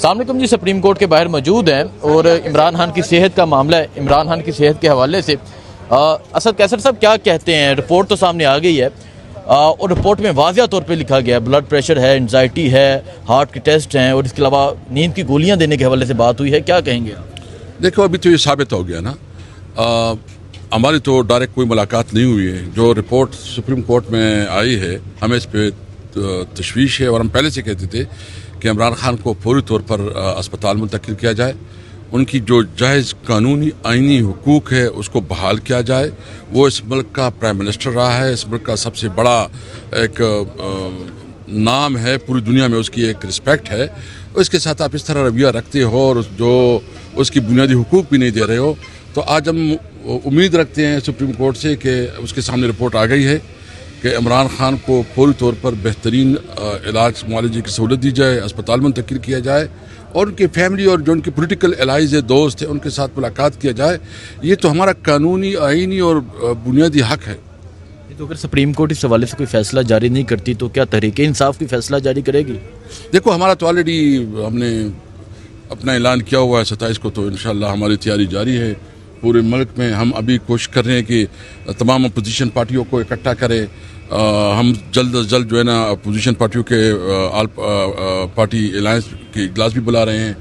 السلام علیکم جی، supreme court کے باہر موجود ہیں اور عمران خان کی صحت کا معاملہ ہے۔ عمران خان کی صحت کے حوالے سے اسد کیسر صاحب کیا کہتے ہیں؟ رپورٹ تو سامنے آ گئی ہے اور رپورٹ میں واضح طور پہ لکھا گیا ہے بلڈ پریشر ہے، انزائٹی ہے، ہارٹ کے ٹیسٹ ہیں اور اس کے علاوہ نیند کی گولیاں دینے کے حوالے سے بات ہوئی ہے، کیا کہیں گے؟ دیکھو ابھی تو یہ ثابت ہو گیا نا، ہماری تو ڈائریکٹ کوئی ملاقات نہیں ہوئی ہے۔ جو رپورٹ سپریم کورٹ میں آئی ہے ہمیں اس پہ تشویش ہے اور ہم پہلے سے کہتے تھے کہ عمران خان کو فوری طور پر اسپتال منتقل کیا جائے، ان کی جو جائز قانونی آئینی حقوق ہے اس کو بحال کیا جائے۔ وہ اس ملک کا پرائم منسٹر رہا ہے، اس ملک کا سب سے بڑا ایک نام ہے، پوری دنیا میں اس کی ایک رسپیکٹ ہے۔ اس کے ساتھ آپ اس طرح رویہ رکھتے ہو اور جو اس کی بنیادی حقوق بھی نہیں دے رہے ہو، تو آج ہم امید رکھتے ہیں سپریم کورٹ سے کہ اس کے سامنے رپورٹ آ گئی ہے کہ عمران خان کو فوری طور پر بہترین علاج معالجے کی سہولت دی جائے، اسپتال منتقل کیا جائے اور ان کی فیملی اور جو ان کے پولیٹیکل الائز ہے، دوست ہیں، ان کے ساتھ ملاقات کیا جائے۔ یہ تو ہمارا قانونی آئینی اور بنیادی حق ہے۔ تو اگر سپریم کورٹ اس حوالے سے کوئی فیصلہ جاری نہیں کرتی تو کیا تحریک انصاف کی فیصلہ جاری کرے گی؟ دیکھو ہمارا تو آلریڈی ہم نے اپنا اعلان کیا ہوا ہے 27 کو، تو انشاءاللہ ہماری تیاری جاری ہے پورے ملک میں۔ ہم ابھی کوشش کر رہے ہیں کہ تمام اپوزیشن پارٹیوں کو اکٹھا کریں۔ ہم جلد از جلد جو ہے نا اپوزیشن پارٹیوں کے آل پارٹی الائنس کے اجلاس بھی بلا رہے ہیں،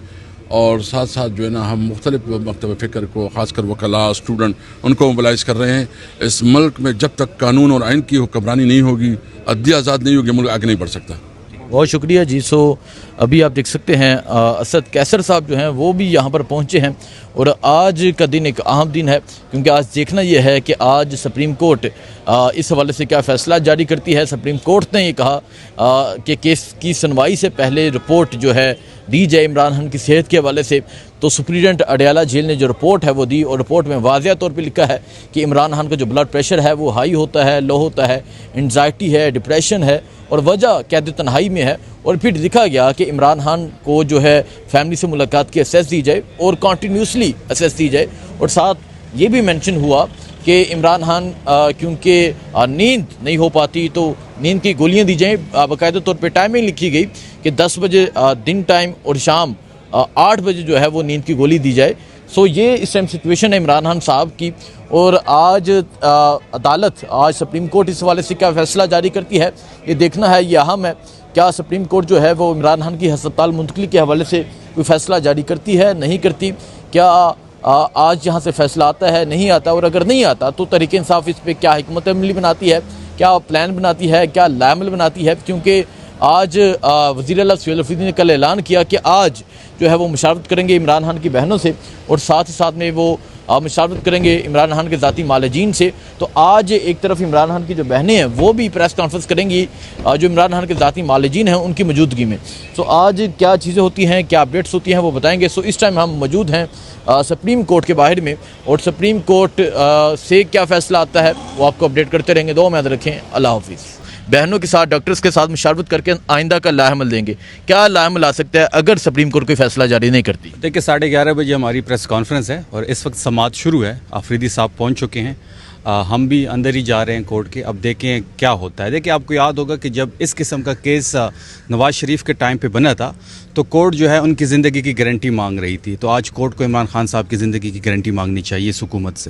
اور ساتھ ساتھ جو ہے نا ہم مختلف مکتب فکر کو، خاص کر وکلاء، اسٹوڈنٹ، ان کو موبلائز کر رہے ہیں۔ اس ملک میں جب تک قانون اور آئین کی حکمرانی نہیں ہوگی، عدلیہ آزاد نہیں ہوگی، ملک آگے نہیں بڑھ سکتا۔ بہت شکریہ جی۔ ابھی آپ دیکھ سکتے ہیں اسد کیسر صاحب جو ہیں وہ بھی یہاں پر پہنچے ہیں، اور آج کا دن ایک اہم دن ہے کیونکہ آج دیکھنا یہ ہے کہ آج سپریم کورٹ اس حوالے سے کیا فیصلہ جاری کرتی ہے۔ سپریم کورٹ نے یہ کہا کہ کیس کی سنوائی سے پہلے رپورٹ جو ہے دی جائے عمران خان کی صحت کے حوالے سے، تو سپرنٹنڈنٹ اڈیالہ جیل نے جو رپورٹ ہے وہ دی، اور رپورٹ میں واضح طور پہ لکھا ہے کہ عمران خان کا جو بلڈ پریشر ہے وہ ہائی ہوتا ہے، لو ہوتا ہے، انزائٹی ہے، ڈپریشن ہے، اور وجہ قید تنہائی میں ہے۔ اور پھر لکھا گیا کہ عمران خان کو جو ہے فیملی سے ملاقات کی ایکسیس دی جائے اور کنٹینیوسلی ایکسیس دی جائے، اور ساتھ یہ بھی مینشن ہوا کہ عمران خان کیونکہ نیند نہیں ہو پاتی تو نیند کی گولیاں دی جائیں۔ باقاعدہ طور پہ ٹائمنگ لکھی گئی کہ 10 بجے دن ٹائم اور شام 8 بجے جو ہے وہ نیند کی گولی دی جائے۔ یہ اس ٹائم سچویشن ہے عمران خان صاحب کی، اور آج عدالت، آج سپریم کورٹ اس حوالے سے کیا فیصلہ جاری کرتی ہے یہ دیکھنا ہے، یہ اہم ہے۔ کیا سپریم کورٹ جو ہے وہ عمران خان کی ہسپتال منتقلی کے حوالے سے کوئی فیصلہ جاری کرتی ہے، نہیں کرتی؟ کیا آج یہاں سے فیصلہ آتا ہے، نہیں آتا؟ اور اگر نہیں آتا تو تحریک انصاف اس پہ کیا حکمت عملی بناتی ہے، کیا پلان بناتی ہے، کیا لائحہ بناتی ہے؟ کیونکہ آج وزیر اعلیٰ سہیل افریدی نے کل اعلان کیا کہ آج جو ہے وہ مشاورت کریں گے عمران خان کی بہنوں سے، اور ساتھ ہی ساتھ میں وہ مشاورت کریں گے عمران خان کے ذاتی معالجین سے۔ تو آج ایک طرف عمران خان کی جو بہنیں ہیں وہ بھی پریس کانفرنس کریں گی جو عمران خان کے ذاتی معالجین ہیں ان کی موجودگی میں۔ آج کیا چیزیں ہوتی ہیں، کیا اپڈیٹس ہوتی ہیں وہ بتائیں گے۔ اس ٹائم ہم موجود ہیں سپریم کورٹ کے باہر میں، اور سپریم کورٹ سے کیا فیصلہ آتا ہے وہ آپ کو اپڈیٹ کرتے رہیں گے۔ دعا میں یاد رکھیں۔ اللہ حافظ۔ بہنوں کے ساتھ، ڈاکٹرز کے ساتھ مشاورت کر کے آئندہ کا لائحہ عمل دیں گے۔ کیا لائحہ عمل آ سکتا ہے اگر سپریم کورٹ کوئی فیصلہ جاری نہیں کرتی؟ دیکھیں 11:30 بجے ہماری پریس کانفرنس ہے اور اس وقت سماعت شروع ہے۔ افریدی صاحب پہنچ چکے ہیں، ہم بھی اندر ہی جا رہے ہیں کورٹ کے۔ اب دیکھیں کیا ہوتا ہے۔ دیکھیں آپ کو یاد ہوگا کہ جب اس قسم کا کیس نواز شریف کے ٹائم پہ بنا تھا تو کورٹ جو ہے ان کی زندگی کی گارنٹی مانگ رہی تھی، تو آج کورٹ کو عمران خان صاحب کی زندگی کی گارنٹی مانگنی چاہیے اس حکومت سے۔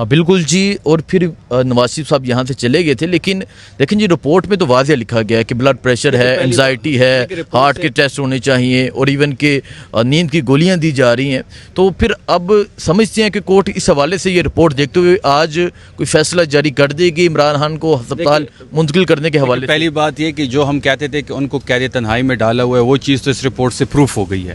بالکل جی۔ اور پھر نواز شریف صاحب یہاں سے چلے گئے تھے، لیکن دیکھیں جی رپورٹ میں تو واضح لکھا گیا ہے کہ بلڈ پریشر ہے، انزائٹی ہے، ہارٹ کے ٹیسٹ ہونے چاہیے، اور ایون کہ نیند کی گولیاں دی جا رہی ہیں۔ تو پھر اب سمجھتے ہیں کہ کورٹ اس حوالے سے یہ رپورٹ دیکھتے ہوئے آج کوئی فیصلہ جاری کر دے گی عمران خان کو ہسپتال منتقل کرنے کے حوالے سے؟ پہلی بات یہ کہ جو ہم کہتے تھے کہ ان کو قید تنہائی میں ڈالا ہوا ہے، وہ چیز تو اس رپورٹ سے پروف ہو گئی ہے۔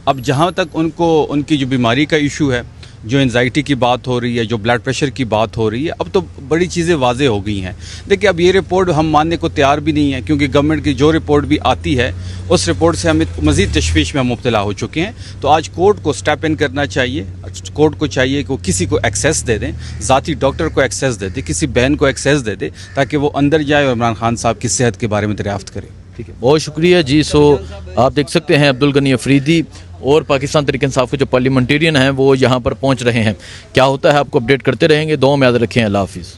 اب جہاں تک ان کی جو بیماری کا ایشو ہے، جو انزائٹی کی بات ہو رہی ہے، جو بلڈ پریشر کی بات ہو رہی ہے، اب تو بڑی چیزیں واضح ہو گئی ہیں۔ دیکھیں اب یہ رپورٹ ہم ماننے کو تیار بھی نہیں ہیں، کیونکہ گورنمنٹ کی جو رپورٹ بھی آتی ہے اس رپورٹ سے ہمیں مزید تشویش میں ہم مبتلا ہو چکے ہیں۔ تو آج کورٹ کو سٹیپ ان کرنا چاہیے۔ کورٹ کو چاہیے کہ وہ کسی کو ایکسیس دے دیں، ذاتی ڈاکٹر کو ایکسیس دے دیں، کسی بہن کو ایکسیس دے دیں، تاکہ وہ اندر جائے اور عمران خان صاحب کی صحت کے بارے میں دریافت کرے۔ ٹھیک ہے، بہت شکریہ جی۔ آپ دیکھ سکتے ہیں عبدالغنی افریدی اور پاکستان تحریک انصاف کے جو پارلیمنٹیرین ہیں وہ یہاں پر پہنچ رہے ہیں۔ کیا ہوتا ہے آپ کو اپڈیٹ کرتے رہیں گے۔ دعا میں یاد رکھیں۔ اللہ حافظ۔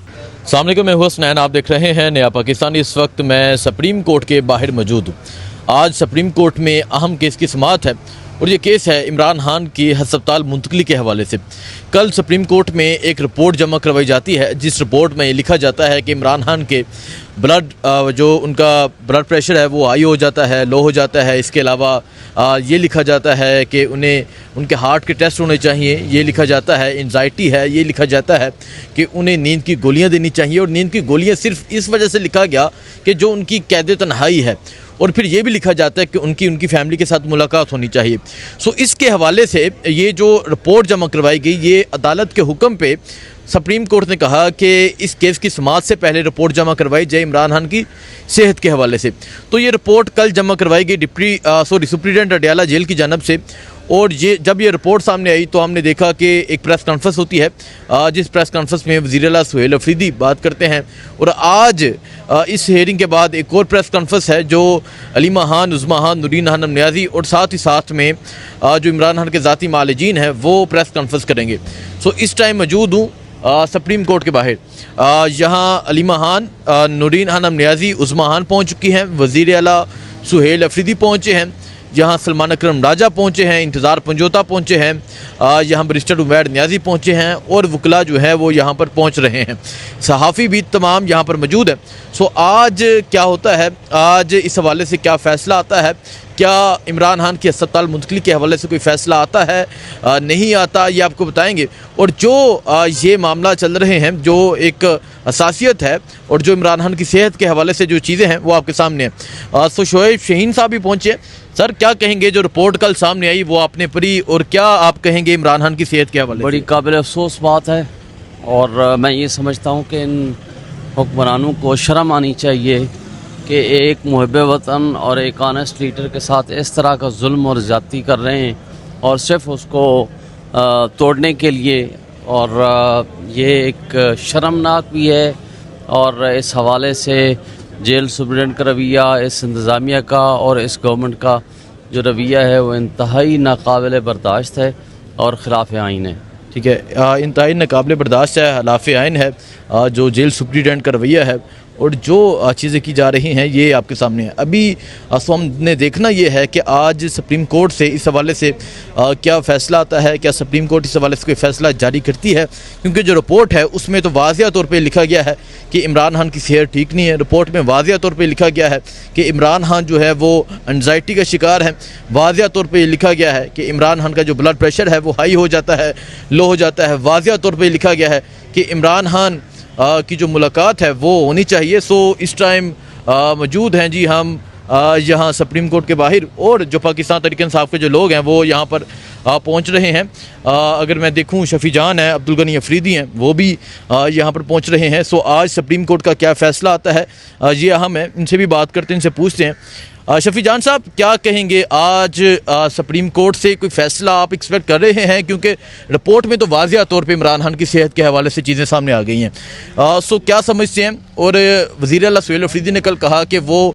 السلام علیکم، میں حسنین، آپ دیکھ رہے ہیں نیا پاکستان۔ اس وقت میں سپریم کورٹ کے باہر موجود ہوں۔ آج سپریم کورٹ میں اہم کیس کی سماعت ہے اور یہ کیس ہے عمران خان کی ہسپتال منتقلی کے حوالے سے۔ کل سپریم کورٹ میں ایک رپورٹ جمع کروائی جاتی ہے جس رپورٹ میں یہ لکھا جاتا ہے کہ عمران خان کے جو ان کا بلڈ پریشر ہے وہ ہائی ہو جاتا ہے، لو ہو جاتا ہے۔ اس کے علاوہ یہ لکھا جاتا ہے کہ انہیں ان کے ہارٹ کے ٹیسٹ ہونے چاہیے، یہ لکھا جاتا ہے انزائٹی ہے، یہ لکھا جاتا ہے کہ انہیں نیند کی گولیاں دینی چاہیے، اور نیند کی گولیاں صرف اس وجہ سے لکھا گیا کہ جو ان کی قید تنہائی ہے، اور پھر یہ بھی لکھا جاتا ہے کہ ان کی فیملی کے ساتھ ملاقات ہونی چاہیے۔ اس کے حوالے سے یہ جو رپورٹ جمع کروائی گئی، یہ عدالت کے حکم پہ سپریم کورٹ نے کہا کہ اس کیس کی سماعت سے پہلے رپورٹ جمع کروائی جائے عمران خان کی صحت کے حوالے سے۔ تو یہ رپورٹ کل جمع کروائی گئی سپرنٹینڈنٹ اڈیالہ جیل کی جانب سے، اور جب یہ رپورٹ سامنے آئی تو ہم نے دیکھا کہ ایک پریس کانفرنس ہوتی ہے، جس پریس کانفرنس میں وزیر اعلیٰ سہیل افریدی بات کرتے ہیں، اور آج اس ہیئرنگ کے بعد ایک اور پریس کانفرنس ہے جو علیمہ خان، عظمیٰ خان، نورین خانم نیازی اور ساتھ میں جو عمران خان کے ذاتی معالجین ہیں وہ پریس کانفرنس کریں گے۔ اس ٹائم موجود ہوں سپریم کورٹ کے باہر۔ یہاں علیمہ خان، نورین خانم نیازی، عظمیٰ خان پہنچ چکی ہیں، وزیر اعلیٰ سہیل افریدی پہنچے ہیں، یہاں سلمان اکرم راجہ پہنچے ہیں، انتظار پنجوتا پہنچے ہیں، یہاں بیرسٹر عمیر نیازی پہنچے ہیں، اور وکلاء جو ہے وہ یہاں پر پہنچ رہے ہیں، صحافی بھی تمام یہاں پر موجود ہیں۔ آج کیا ہوتا ہے، آج اس حوالے سے کیا فیصلہ آتا ہے، کیا عمران خان کی ہسپتال منتقلی کے حوالے سے کوئی فیصلہ آتا ہے نہیں آتا، یہ آپ کو بتائیں گے۔ اور جو یہ معاملہ چل رہے ہیں، جو ایک حساسیت ہے اور جو عمران خان کی صحت کے حوالے سے جو چیزیں ہیں وہ آپ کے سامنے ہیں۔ شعیب شہین صاحب بھی پہنچے۔ سر، کیا کہیں گے جو رپورٹ کل سامنے آئی وہ آپ نے پڑھی، اور کیا آپ کہیں گے عمران خان کی صحت کے حوالے سے؟ بڑی قابل افسوس بات ہے، اور میں یہ سمجھتا ہوں کہ ان حکمرانوں کو شرم آنی چاہیے کہ ایک محب وطن اور ایک آنیسٹ لیڈر کے ساتھ اس طرح کا ظلم اور زیادتی کر رہے ہیں، اور صرف اس کو توڑنے کے لیے، اور یہ ایک شرمناک بھی ہے۔ اور اس حوالے سے جیل سپرنٹینڈنٹ کا رویہ، اس انتظامیہ کا اور اس گورنمنٹ کا جو رویہ ہے وہ انتہائی ناقابل برداشت ہے اور خلاف آئین ہے۔ ٹھیک ہے، انتہائی ناقابل برداشت ہے، خلاف آئین ہے جو جیل سپرنٹینڈنٹ کا رویہ ہے، اور جو چیزیں کی جا رہی ہیں یہ آپ کے سامنے ہے۔ ابھی ہم نے دیکھنا یہ ہے کہ آج سپریم کورٹ سے اس حوالے سے کیا فیصلہ آتا ہے، کیا سپریم کورٹ اس حوالے سے کوئی فیصلہ جاری کرتی ہے، کیونکہ جو رپورٹ ہے اس میں تو واضح طور پہ لکھا گیا ہے کہ عمران خان کی صحت ٹھیک نہیں ہے۔ رپورٹ میں واضح طور پہ لکھا گیا ہے کہ عمران خان جو ہے وہ انزائٹی کا شکار ہے، واضح طور پہ یہ لکھا گیا ہے کہ عمران خان کا جو بلڈ پریشر ہے وہ ہائی ہو جاتا ہے، لو ہو جاتا ہے، واضح طور پہ لکھا گیا ہے کہ عمران خان کی جو ملاقات ہے وہ ہونی چاہیے۔ اس ٹائم موجود ہیں جی ہم یہاں سپریم کورٹ کے باہر، اور جو پاکستان تحریک انصاف کے جو لوگ ہیں وہ یہاں پر پہنچ رہے ہیں۔ اگر میں دیکھوں، شفیع جان ہیں، عبدالغنی افریدی ہیں، وہ بھی یہاں پر پہنچ رہے ہیں۔ آج سپریم کورٹ کا کیا فیصلہ آتا ہے یہ اہم ہے، ان سے بھی بات کرتے ہیں، ان سے پوچھتے ہیں۔ شفیع جان صاحب، کیا کہیں گے آج سپریم کورٹ سے کوئی فیصلہ آپ ایکسپیکٹ کر رہے ہیں، کیونکہ رپورٹ میں تو واضح طور پہ عمران خان کی صحت کے حوالے سے چیزیں سامنے آ گئی ہیں، کیا سمجھتے ہیں؟ اور وزیر اعلیٰ سہیل افریدی نے کل کہا کہ وہ